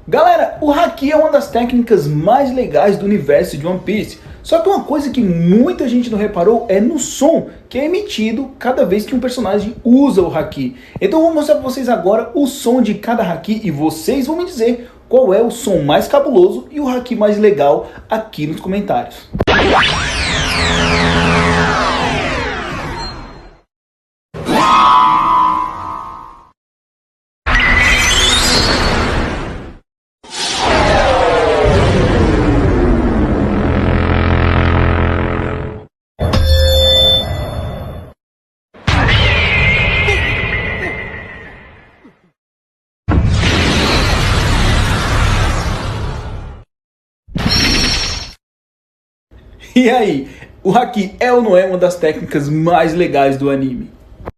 Galera, o Haki é uma das técnicas mais legais do universo de One Piece. Só que uma coisa que muita gente não reparou é no som que é emitido cada vez que um personagem usa o Haki. Então eu vou mostrar para vocês agora o som de cada Haki e vocês vão me dizer qual é o som mais cabuloso e o Haki mais legal aqui nos comentários. E aí, o Haki é ou não é uma das técnicas mais legais do anime?